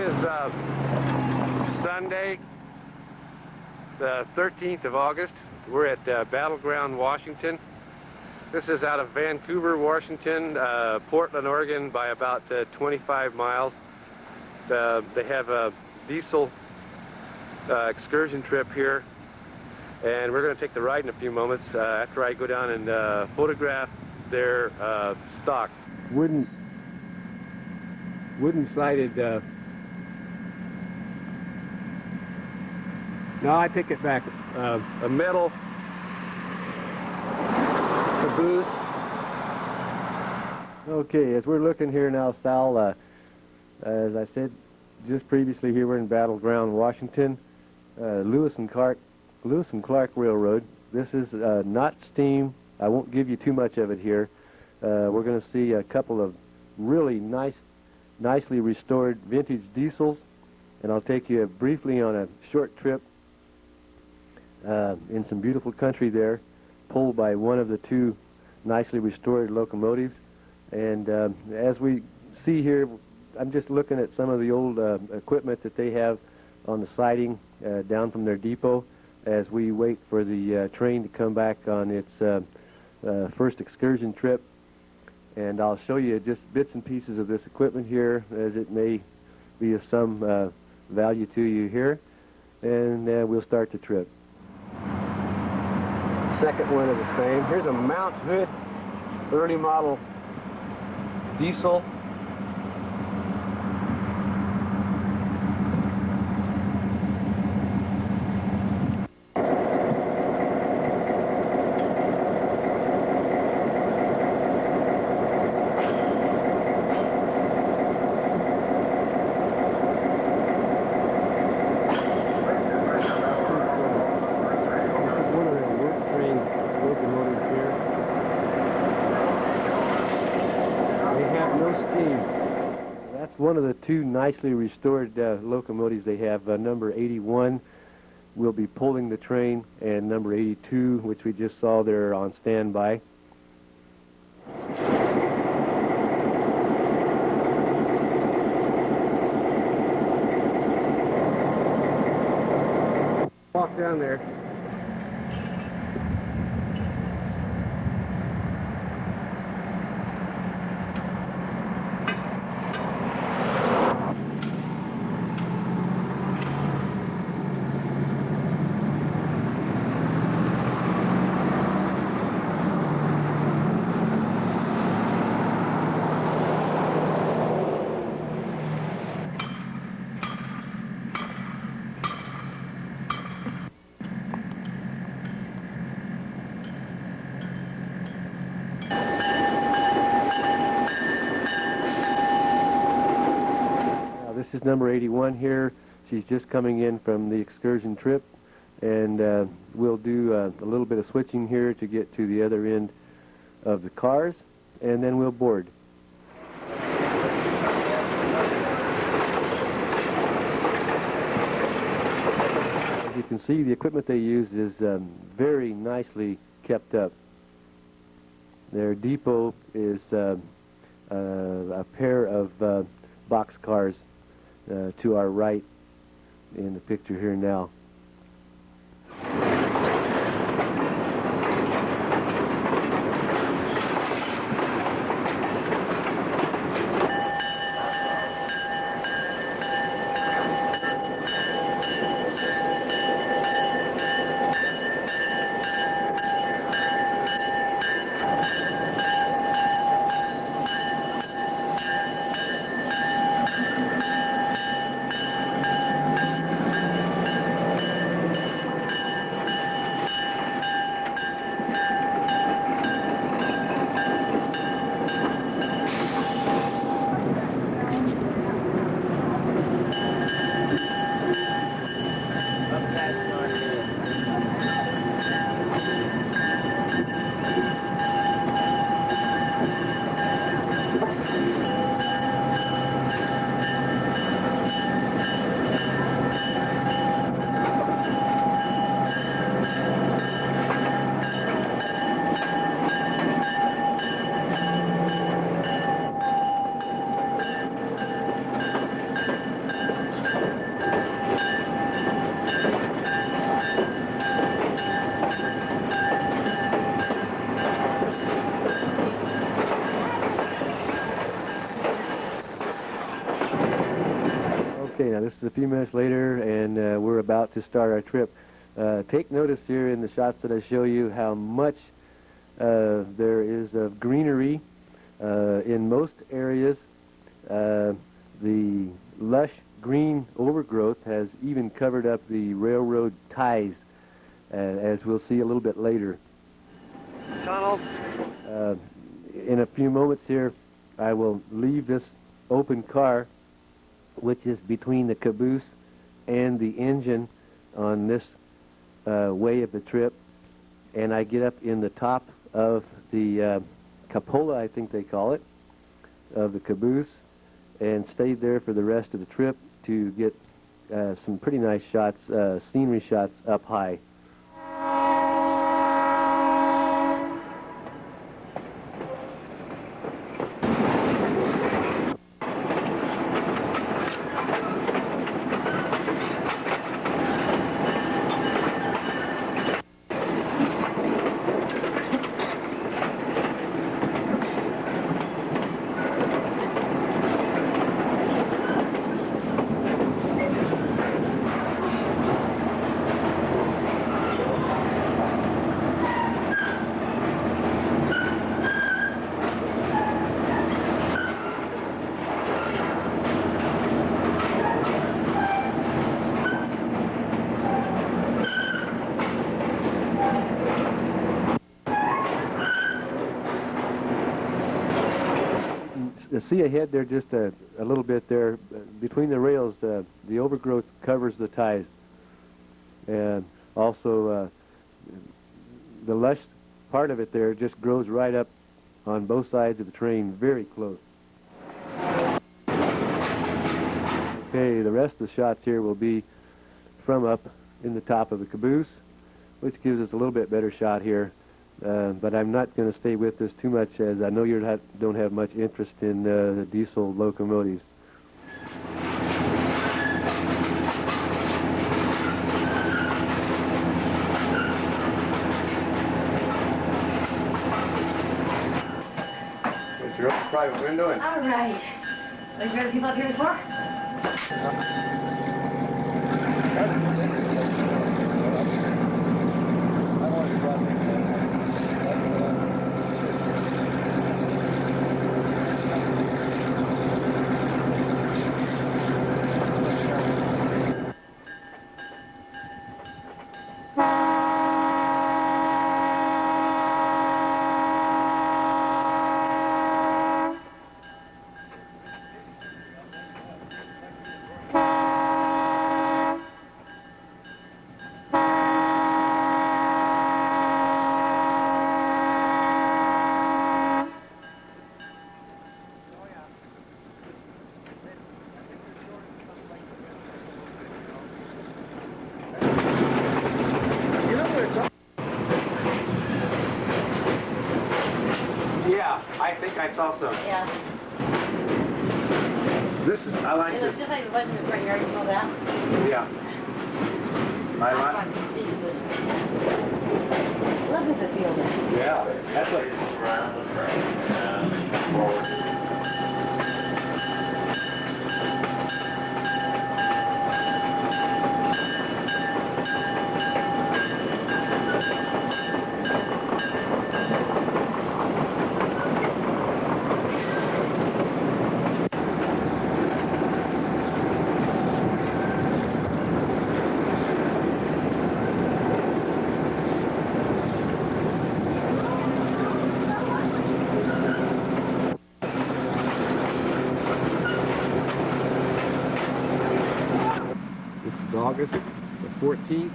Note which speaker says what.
Speaker 1: is Sunday, the 13th of August. We're at Battleground, Washington. This is out of Vancouver, Washington, Portland, Oregon by about 25 miles. They have a diesel excursion trip here, and we're going to take the ride in a few moments after I go down and photograph their stock. Wooden-sided, no, I take it back, a metal caboose.
Speaker 2: Okay, as we're looking here now, Sal, as I said just previously, here we're in Battleground, Washington, Lewis and Clark Railroad. This is not steam. I won't give you too much of it here. We're going to see a couple of really nicely restored vintage diesels, and I'll take you briefly on a short trip in some beautiful country there, pulled by one of the two nicely restored locomotives. And as we see here, I'm just looking at some of the old equipment that they have on the siding down from their depot as we wait for the train to come back on its first excursion trip. And I'll show you just bits and pieces of this equipment here, as it may be of some value to you here. And we'll start the trip. Second one of the same. Here's a Mount Hood early model diesel. One of the two nicely restored locomotives they have, number 81, will be pulling the train, and number 82, which we just saw there on standby. Walk down there. This is number 81 here. She's just coming in from the excursion trip, and we'll do a little bit of switching here to get to the other end of the cars, and then we'll board. As you can see, the equipment they use is very nicely kept up. Their depot is a pair of box cars to our right in the picture here now. now this is a few minutes later, and we're about to start our trip. Take notice here in the shots that I show you how much there is of greenery in most areas. The lush green overgrowth has even covered up the railroad ties, as we'll see a little bit later.
Speaker 1: Tunnels.
Speaker 2: In a few moments here, I will leave this open car, which is between the caboose and the engine on this way of the trip, and I get up in the top of the cupola, I think they call it, of the caboose, and stayed there for the rest of the trip to get some pretty nice shots, scenery shots up high. See ahead there, just a little bit there, between the rails, the overgrowth covers the ties. And also the lush part of it there just grows right up on both sides of the train, very close. Okay, the rest of the shots here will be from up in the top of the caboose, which gives us a little bit better shot here. But I'm not going to stay with this too much, as I know you don't have much interest in the diesel locomotives.
Speaker 1: It's your own private window. And
Speaker 3: all right. Have you heard of people up here before?
Speaker 1: yeah, I think I saw some.
Speaker 3: Yeah.
Speaker 1: This is, I like
Speaker 3: It
Speaker 1: this.
Speaker 3: looks just like it was in the front yard, you know that?
Speaker 1: Yeah. I like.
Speaker 3: Look at the field there.
Speaker 1: Yeah, that's a. August the 14th,